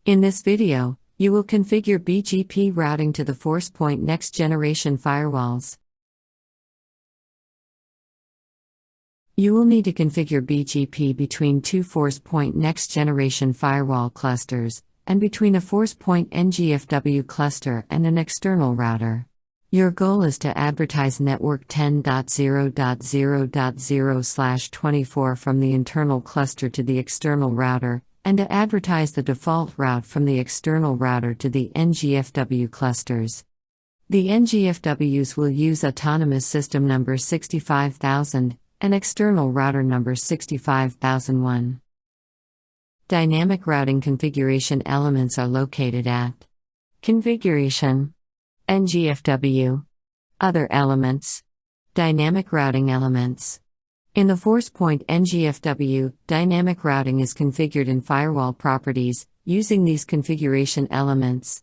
In this video, you will configure BGP routing to the ForcePoint Next Generation firewalls. You will need to configure BGP between two ForcePoint Next Generation firewall clusters, and between a ForcePoint NGFW cluster and an external router. Your goal is to advertise network 10.0.0.0/24 from the internal cluster to the external router, and to advertise the default route from the external router to the NGFW clusters. The NGFWs will use autonomous system number 65000 and external router number 65001. Dynamic routing configuration elements are located at Configuration, NGFW, Other Elements, Dynamic Routing Elements. In the ForcePoint NGFW, dynamic routing is configured in firewall properties, using these configuration elements.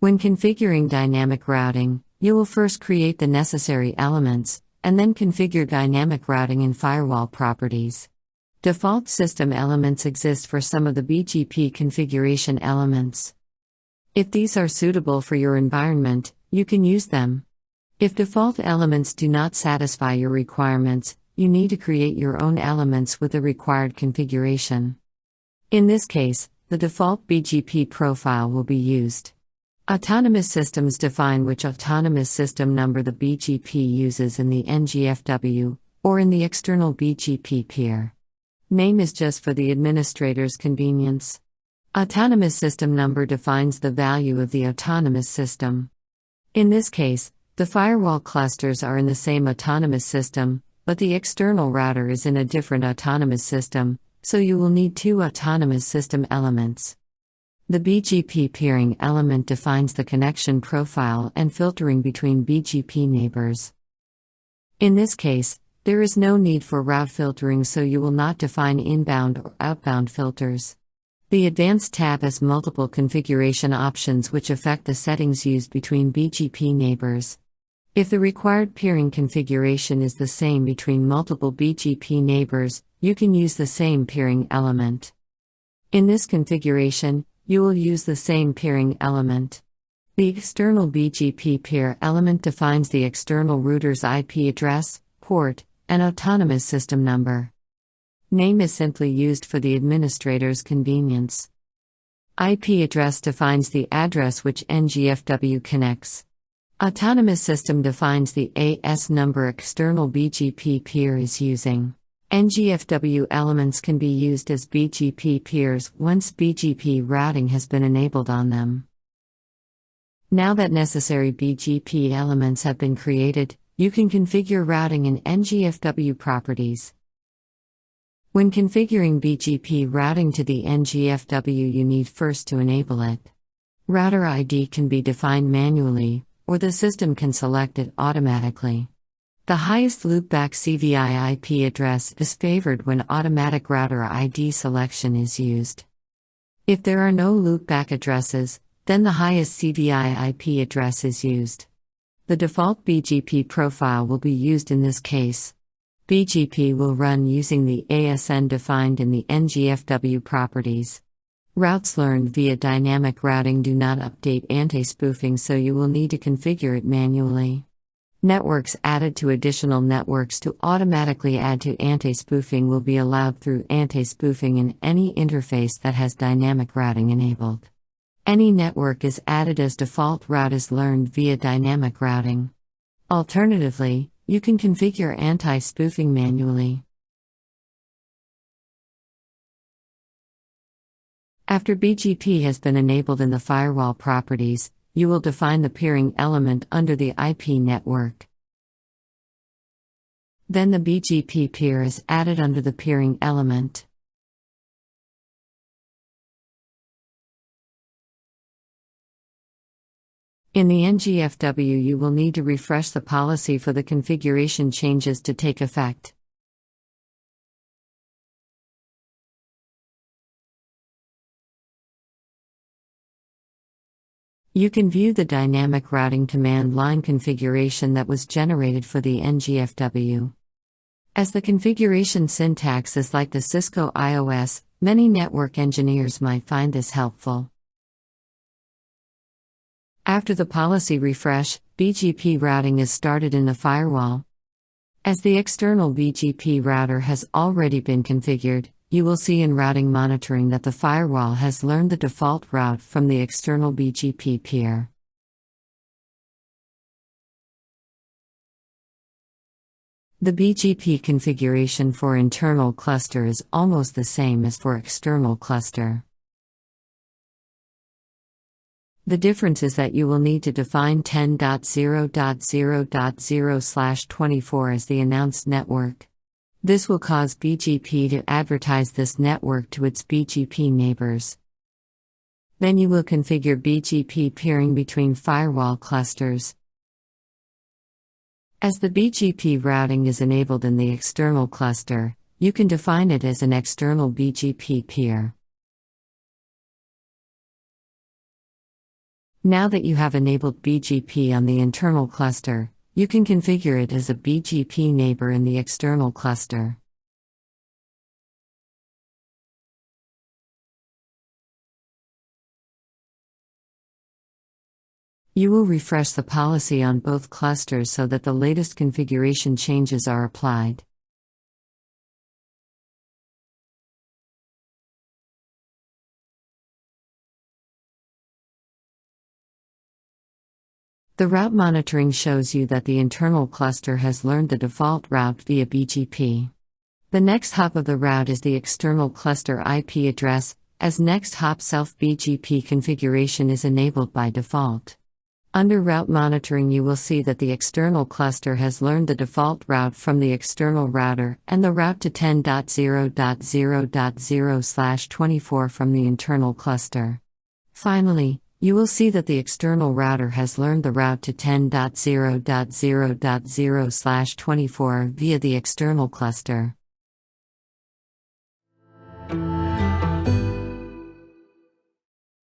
When configuring dynamic routing, you will first create the necessary elements, and then configure dynamic routing in firewall properties. Default system elements exist for some of the BGP configuration elements. If these are suitable for your environment, you can use them. If default elements do not satisfy your requirements, you need to create your own elements with the required configuration. In this case, the default BGP profile will be used. Autonomous systems define which autonomous system number the BGP uses in the NGFW, or in the external BGP peer. Name is just for the administrator's convenience. Autonomous system number defines the value of the autonomous system. In this case, the firewall clusters are in the same autonomous system, but the external router is in a different autonomous system, so you will need two autonomous system elements. The BGP peering element defines the connection profile and filtering between BGP neighbors. In this case, there is no need for route filtering, so you will not define inbound or outbound filters. The Advanced tab has multiple configuration options which affect the settings used between BGP neighbors. If the required peering configuration is the same between multiple BGP neighbors, you can use the same peering element. In this configuration, you will use the same peering element. The external BGP peer element defines the external router's IP address, port, and autonomous system number. Name is simply used for the administrator's convenience. IP address defines the address which NGFW connects. Autonomous system defines the AS number external BGP peer is using. NGFW elements can be used as BGP peers once BGP routing has been enabled on them. Now that necessary BGP elements have been created, you can configure routing in NGFW properties. When configuring BGP routing to the NGFW, you need first to enable it. Router ID can be defined manually, or the system can select it automatically. The highest loopback CVI IP address is favored when automatic router ID selection is used. If there are no loopback addresses, then the highest CVI IP address is used. The default BGP profile will be used in this case. BGP will run using the ASN defined in the NGFW properties. Routes learned via dynamic routing do not update anti-spoofing, so you will need to configure it manually. Networks added to additional networks to automatically add to anti-spoofing will be allowed through anti-spoofing in any interface that has dynamic routing enabled. Any network is added as default route is learned via dynamic routing. Alternatively, you can configure anti-spoofing manually. After BGP has been enabled in the firewall properties, you will define the peering element under the IP network. Then the BGP peer is added under the peering element. In the NGFW, you will need to refresh the policy for the configuration changes to take effect. You can view the dynamic routing command line configuration that was generated for the NGFW. As the configuration syntax is like the Cisco IOS, many network engineers might find this helpful. After the policy refresh, BGP routing is started in the firewall. As the external BGP router has already been configured, you will see in routing monitoring that the firewall has learned the default route from the external BGP peer. The BGP configuration for internal cluster is almost the same as for external cluster. The difference is that you will need to define 10.0.0.0/24 as the announced network. This will cause BGP to advertise this network to its BGP neighbors. Then you will configure BGP peering between firewall clusters. As the BGP routing is enabled in the external cluster, you can define it as an external BGP peer. Now that you have enabled BGP on the internal cluster, you can configure it as a BGP neighbor in the external cluster. You will refresh the policy on both clusters so that the latest configuration changes are applied. The route monitoring shows you that the internal cluster has learned the default route via BGP. The next hop of the route is the external cluster IP address, as next hop self-BGP configuration is enabled by default. Under route monitoring you will see that the external cluster has learned the default route from the external router and the route to 10.0.0.0/24 from the internal cluster. Finally, you will see that the external router has learned the route to 10.0.0.0/24 via the external cluster.